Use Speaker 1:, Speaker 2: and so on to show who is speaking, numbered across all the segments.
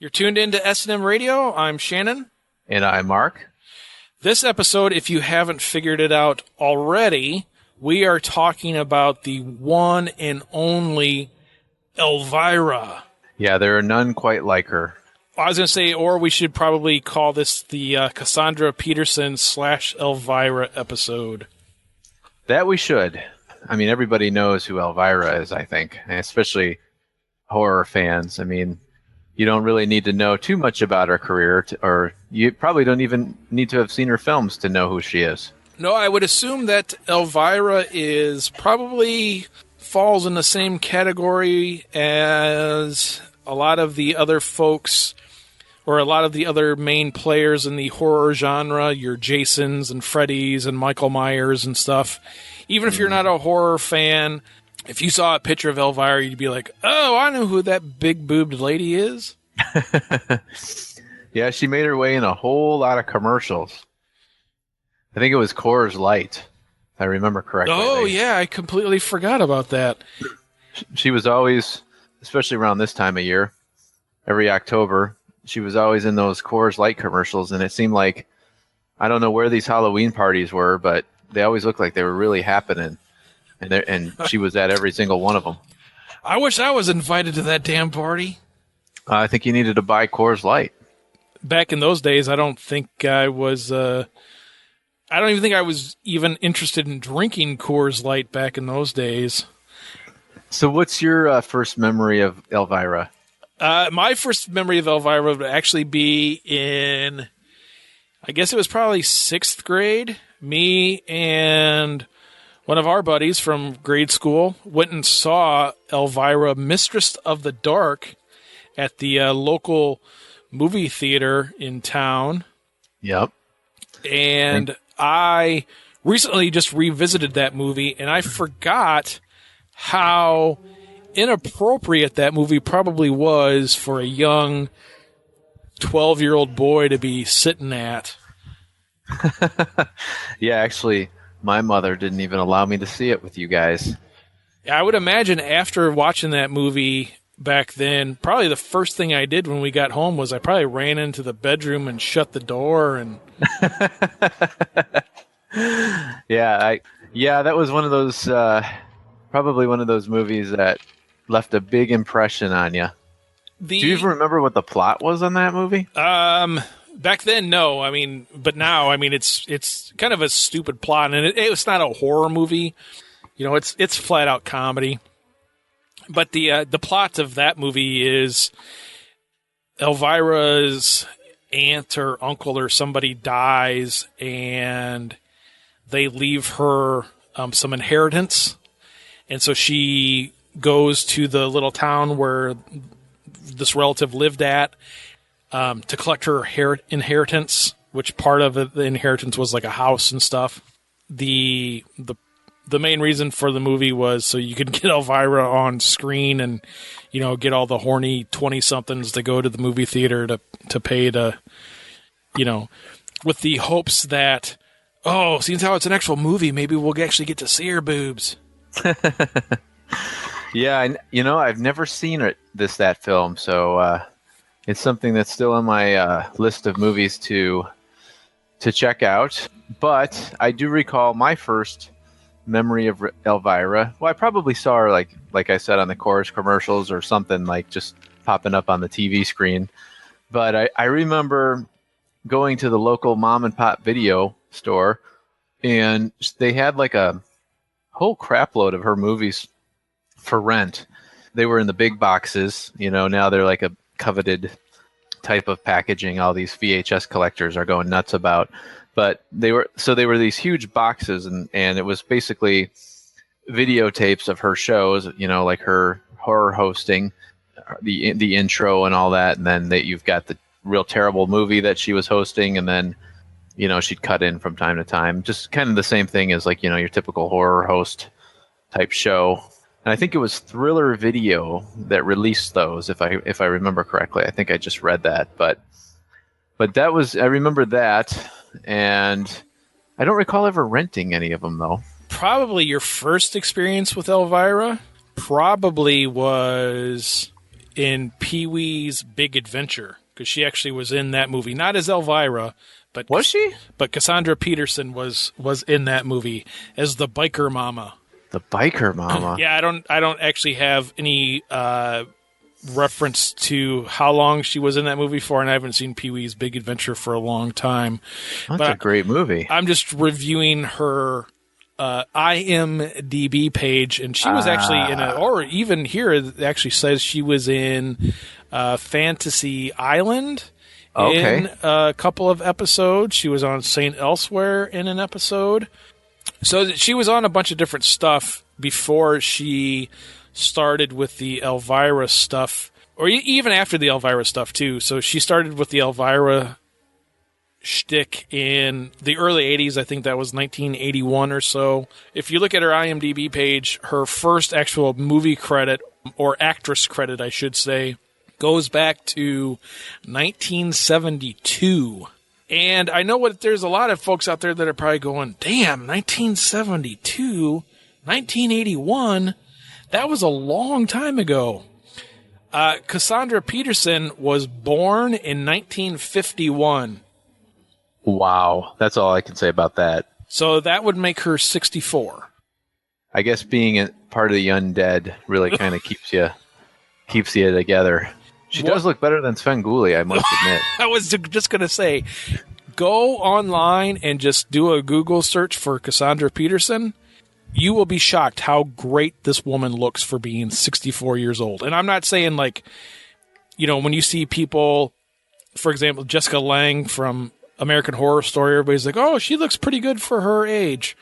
Speaker 1: You're tuned into S&M Radio. I'm Shannon.
Speaker 2: And I'm Mark.
Speaker 1: This episode, if you haven't figured it out already, we are talking about the one and only Elvira.
Speaker 2: Yeah, there are none quite like her.
Speaker 1: I was going to say, or we should probably call this the Cassandra Peterson / Elvira episode.
Speaker 2: That we should. I mean, everybody knows who Elvira is, I think, especially horror fans. I mean, you don't really need to know too much about her career, or you probably don't even need to have seen her films to know who she is.
Speaker 1: No, I would assume that Elvira is probably falls in the same category as a lot of the other folks, or a lot of the other main players in the horror genre, your Jasons and Freddys and Michael Myers and stuff. Even if you're not a horror fan, if you saw a picture of Elvira, you'd be like, oh, I know who that big-boobed lady is.
Speaker 2: Yeah, she made her way in a whole lot of commercials. I think it was Coors Light, if I remember correctly.
Speaker 1: Oh, yeah, I completely forgot about that.
Speaker 2: She was always, especially around this time of year, every October, she was always in those Coors Light commercials, and it seemed like, I don't know where these Halloween parties were, but they always looked like they were really happening. And she was at every single one of them.
Speaker 1: I wish I was invited to that damn party.
Speaker 2: I think you needed to buy Coors Light.
Speaker 1: Back in those days, I don't think I was... I don't even think I was even interested in drinking Coors Light back in those days.
Speaker 2: So what's your first memory of Elvira?
Speaker 1: My first memory of Elvira would actually be in... I guess it was probably 6th grade. Me and... one of our buddies from grade school went and saw Elvira, Mistress of the Dark, at the local movie theater in town.
Speaker 2: Yep.
Speaker 1: And I recently just revisited that movie, and I forgot how inappropriate that movie probably was for a young 12-year-old boy to be sitting at.
Speaker 2: Yeah, actually... my mother didn't even allow me to see it with you guys.
Speaker 1: I would imagine after watching that movie back then, probably the first thing I did when we got home was I probably ran into the bedroom and shut the door. And yeah, that was one of those, probably one of those movies that left a big impression on you. Do you even remember what the plot was on that movie? Back then, no. I mean, but now, I mean, it's kind of a stupid plot, and it's not a horror movie. You know, it's flat out comedy. But the plot of that movie is Elvira's aunt or uncle or somebody dies, and they leave her some inheritance, and so she goes to the little town where this relative lived at. To collect her inheritance, which part of the inheritance was like a house and stuff. The main reason for the movie was so you could get Elvira on screen and, you know, get all the horny 20-somethings to go to the movie theater to pay to, you know, with the hopes that, oh, seeing how it's an actual movie, maybe we'll actually get to see her boobs.
Speaker 2: Yeah, you know, I've never seen that film, so... it's something that's still on my list of movies to check out. But I do recall my first memory of Elvira. Well, I probably saw her, like I said, on the Coors commercials or something, like just popping up on the TV screen. But I remember going to the local mom and pop video store, and they had like a whole crap load of her movies for rent. They were in the big boxes. You know, now they're like a coveted type of packaging all these VHS collectors are going nuts about, but they were these huge boxes, and it was basically videotapes of her shows, you know, like her horror hosting, the intro and all that, and then you've got the real terrible movie that she was hosting, and then, you know, she'd cut in from time to time, just kind of the same thing as, like, you know, your typical horror host type show. And I think it was Thriller Video that released those, if I remember correctly. I think I just read that, but that was, I remember that, and I don't recall ever renting any of them though.
Speaker 1: Probably your first experience with Elvira probably was in Pee-wee's Big Adventure, because she actually was in that movie, not as Elvira, but
Speaker 2: Was she?
Speaker 1: But Cassandra Peterson was in that movie as the biker mama.
Speaker 2: The biker mama.
Speaker 1: Yeah, I don't actually have any reference to how long she was in that movie for, and I haven't seen Pee-wee's Big Adventure for a long time.
Speaker 2: That's a great movie.
Speaker 1: I'm just reviewing her IMDb page, and she was actually in or even here it actually says she was in Fantasy Island in a couple of episodes. She was on Saint Elsewhere in an episode. So she was on a bunch of different stuff before she started with the Elvira stuff, or even after the Elvira stuff too. So she started with the Elvira shtick in the early 80s. I think that was 1981 or so. If you look at her IMDb page, her first actual movie credit, or actress credit, I should say, goes back to 1972. And I know there's a lot of folks out there that are probably going, damn, 1972, 1981, that was a long time ago. Cassandra Peterson was born in 1951.
Speaker 2: Wow, that's all I can say about that.
Speaker 1: So that would make her 64.
Speaker 2: I guess being a part of the undead really kind of keeps you together. She does look better than Svengoolie, I must admit.
Speaker 1: I was just going to say, go online and just do a Google search for Cassandra Peterson. You will be shocked how great this woman looks for being 64 years old. And I'm not saying like, when you see people, for example, Jessica Lange from American Horror Story, everybody's like, oh, she looks pretty good for her age.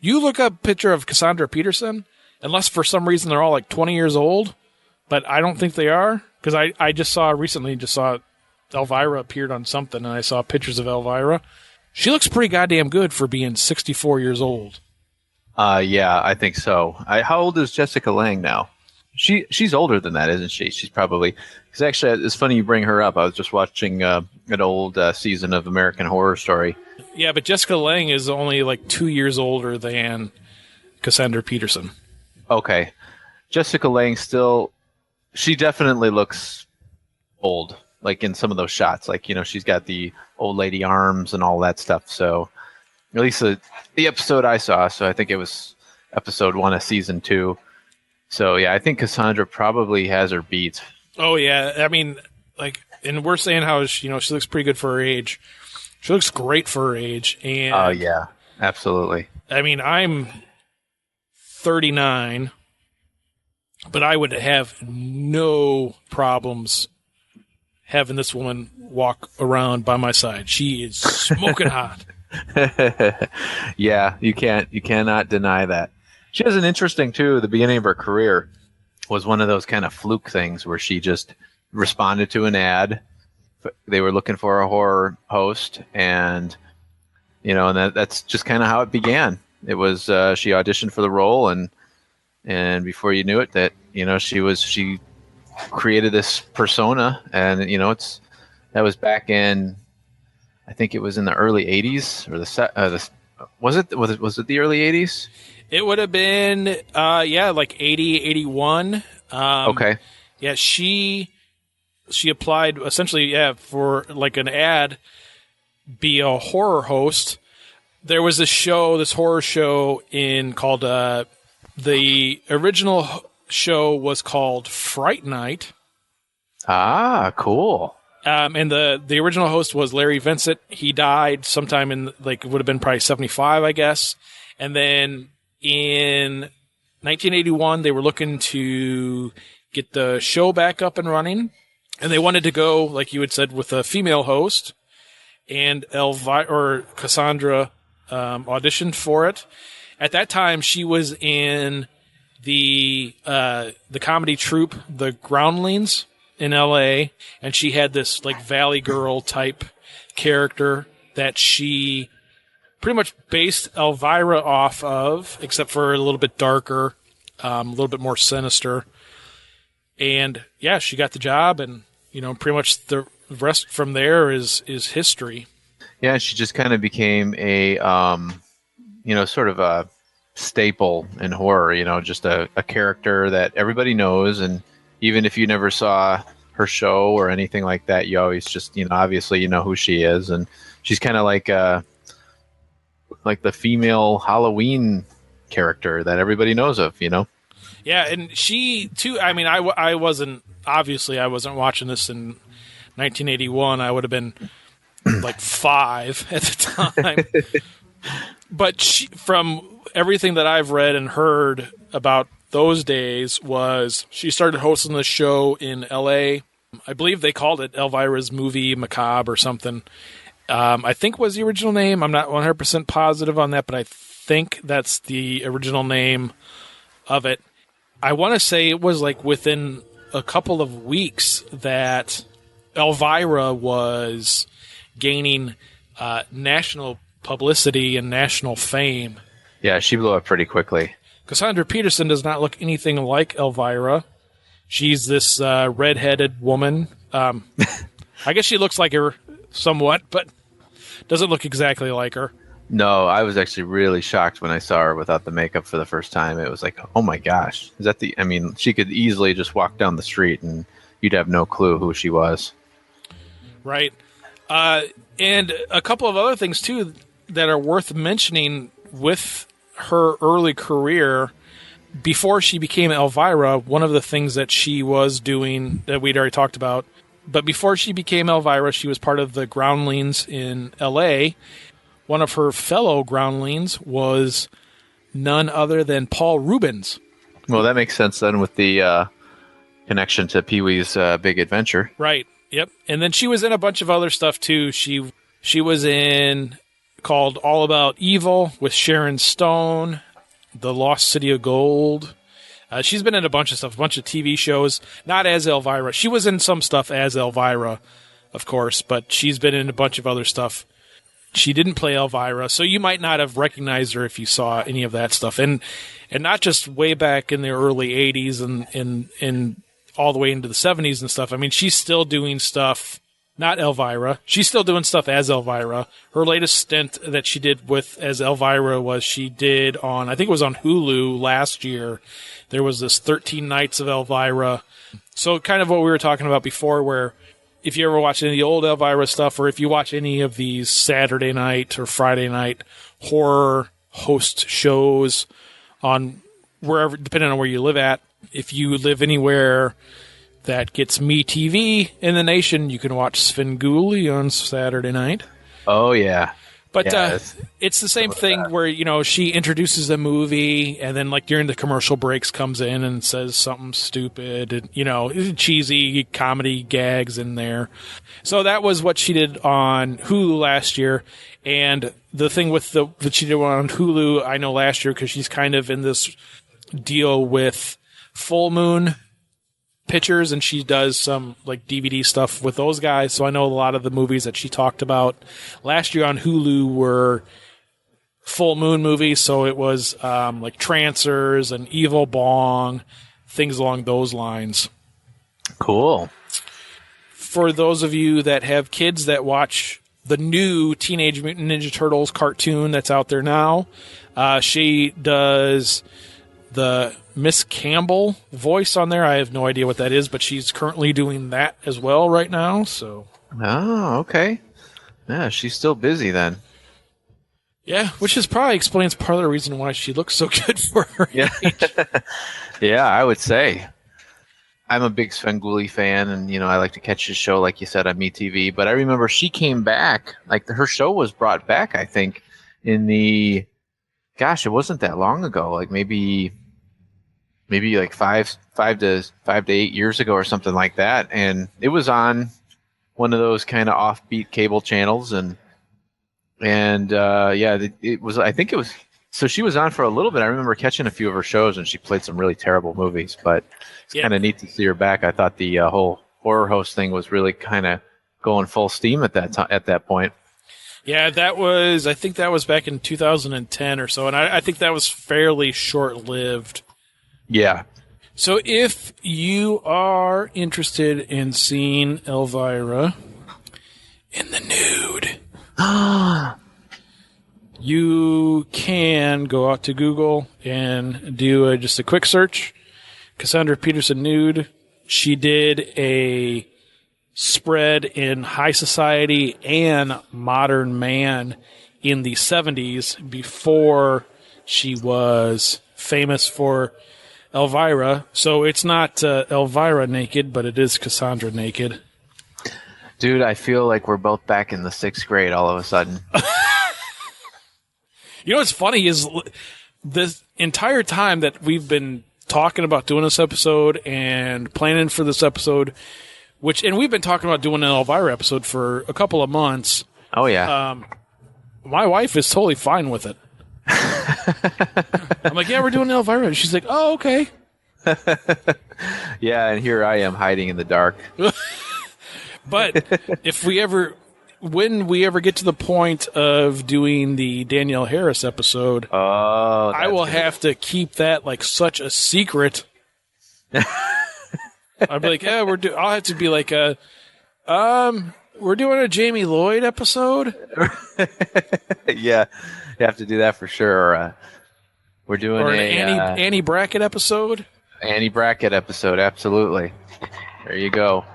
Speaker 1: You look up a picture of Cassandra Peterson, unless for some reason they're all like 20 years old, but I don't think they are. Because I just saw Elvira appeared on something, and I saw pictures of Elvira. She looks pretty goddamn good for being 64 years old.
Speaker 2: Yeah, I think so. How old is Jessica Lange now? She's older than that, isn't she? She's probably... Because actually, it's funny you bring her up. I was just watching an old season of American Horror Story. Yeah,
Speaker 1: but Jessica Lange is only like 2 years older than Cassandra Peterson.
Speaker 2: Okay. Jessica Lange still... She definitely looks old, like in some of those shots. Like, she's got the old lady arms and all that stuff. So, at least the episode I saw, so I think it was episode 1 of season 2. So, yeah, I think Cassandra probably has her beat.
Speaker 1: Oh, yeah. I mean, and we're saying how, she looks pretty good for her age. She looks great for her age. And
Speaker 2: oh, yeah, absolutely.
Speaker 1: I mean, I'm 39. But I would have no problems having this woman walk around by my side. She is smoking hot.
Speaker 2: Yeah, you cannot deny that. She has an interesting too. The beginning of her career was one of those kind of fluke things where she just responded to an ad. They were looking for a horror host, and and that's just kind of how it began. It was she auditioned for the role, and before you knew it, that she created this persona, and that was back in, I think it was in the early 80s, or was it the early 80s?
Speaker 1: It would have been like 80, 81.
Speaker 2: Okay.
Speaker 1: Yeah, she applied essentially for like an ad, be a horror host. There was this horror show called the original show was called Fright Night.
Speaker 2: Ah, cool.
Speaker 1: And the original host was Larry Vincent. He died sometime in it would have been probably 75, I guess. And then in 1981, they were looking to get the show back up and running, and they wanted to go, like you had said, with a female host. And Cassandra auditioned for it. At that time, she was in the comedy troupe, the Groundlings in L.A., and she had this Valley Girl type character that she pretty much based Elvira off of, except for a little bit darker, a little bit more sinister. And yeah, she got the job, and pretty much the rest from there is history.
Speaker 2: Yeah, she just kind of became a sort of a staple in horror, just a character that everybody knows, and even if you never saw her show or anything like that, you always just, obviously you know who she is, and she's kind of like the female Halloween character that everybody knows of.
Speaker 1: Yeah, and she too. I mean, I wasn't watching this in 1981. I would have been like 5 at the time. But from everything that I've read and heard about those days, was she started hosting the show in L.A. I believe they called it Elvira's Movie Macabre or something. I think was the original name. I'm not 100% positive on that, but I think that's the original name of it. I want to say it was like within a couple of weeks that Elvira was gaining national publicity and national fame.
Speaker 2: Yeah, she blew up pretty quickly.
Speaker 1: Cassandra Peterson does not look anything like Elvira. She's this redheaded woman. I guess she looks like her somewhat, but doesn't look exactly like her.
Speaker 2: No, I was actually really shocked when I saw her without the makeup for the first time. It was like, oh my gosh. I mean, she could easily just walk down the street and you'd have no clue who she was.
Speaker 1: Right. And a couple of other things, too, that are worth mentioning with her early career. Before she became Elvira, one of the things that she was doing that we'd already talked about, but before she became Elvira, she was part of the Groundlings in L.A. One of her fellow Groundlings was none other than Paul Rubens.
Speaker 2: Well, that makes sense then with the connection to Pee-wee's Big Adventure.
Speaker 1: Right. Yep. And then she was in a bunch of other stuff too. She was in called All About Evil with Sharon Stone, The Lost City of Gold. She's been in a bunch of stuff, a bunch of TV shows, not as Elvira. She was in some stuff as Elvira, of course, but she's been in a bunch of other stuff. She didn't play Elvira, so you might not have recognized her if you saw any of that stuff. And not just way back in the early 80s and all the way into the 70s and stuff. I mean, she's still doing stuff, not Elvira. She's still doing stuff as Elvira. Her latest stint that she did as Elvira was she did on, I think it was on Hulu last year. There was this 13 Nights of Elvira. So kind of what we were talking about before, where if you ever watch any of the old Elvira stuff, or if you watch any of these Saturday night or Friday night horror host shows on wherever, depending on where you live at, if you live anywhere that gets MeTV in the nation, you can watch Svengoolie on Saturday night.
Speaker 2: Oh, yeah.
Speaker 1: But it's the same thing where, she introduces a movie and then like during the commercial breaks comes in and says something stupid and, cheesy comedy gags in there. So that was what she did on Hulu last year. And the thing with that she did on Hulu, I know last year because she's kind of in this deal with Full Moon Pictures, and she does some like DVD stuff with those guys. So I know a lot of the movies that she talked about last year on Hulu were Full Moon movies. So it was like Trancers and Evil Bong, things along those lines.
Speaker 2: Cool.
Speaker 1: For those of you that have kids that watch the new Teenage Mutant Ninja Turtles cartoon that's out there now, she does the Miss Campbell voice on there. I have no idea what that is, but she's currently doing that as well right now. So. Oh,
Speaker 2: okay. Yeah, she's still busy then.
Speaker 1: Yeah, which is probably explains part of the reason why she looks so good for her age.
Speaker 2: Yeah, I would say. I'm a big Svengoolie fan, and I like to catch his show, like you said, on MeTV. But I remember she came back, like her show was brought back, I think, in the. Gosh, it wasn't that long ago. Like maybe like five to 8 years ago or something like that, and it was on one of those kind of offbeat cable channels, and it was. I think it was. So she was on for a little bit. I remember catching a few of her shows, and she played some really terrible movies. But it's kind of neat to see her back. I thought the whole horror host thing was really kind of going full steam at that point.
Speaker 1: Yeah, I think that was back in 2010 or so, and I think that was fairly short-lived.
Speaker 2: Yeah.
Speaker 1: So if you are interested in seeing Elvira in the nude, you can go out to Google and do just a quick search. Cassandra Peterson nude. she did a spread in High Society and Modern Man in the 70s before she was famous for Elvira. So it's not Elvira naked, but it is Cassandra naked.
Speaker 2: Dude, I feel like we're both back in the 6th grade all of a sudden.
Speaker 1: You know what's funny is this entire time that we've been talking about doing this episode and planning for this episode, and we've been talking about doing an Elvira episode for a couple of months.
Speaker 2: Oh, yeah.
Speaker 1: My wife is totally fine with it. I'm like, yeah, we're doing Elvira. And she's like, oh, okay.
Speaker 2: Yeah, and here I am hiding in the dark.
Speaker 1: But when we ever get to the point of doing the Danielle Harris episode, I will have to keep that like such a secret. I'll be like, yeah, I'll have to be like, we're doing a Jamie Lloyd episode.
Speaker 2: Yeah, you have to do that for sure. We're doing
Speaker 1: an Annie Brackett episode.
Speaker 2: Annie Brackett episode, absolutely. There you go.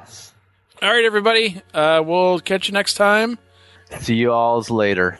Speaker 1: All right, everybody. We'll catch you next time.
Speaker 2: See you alls later.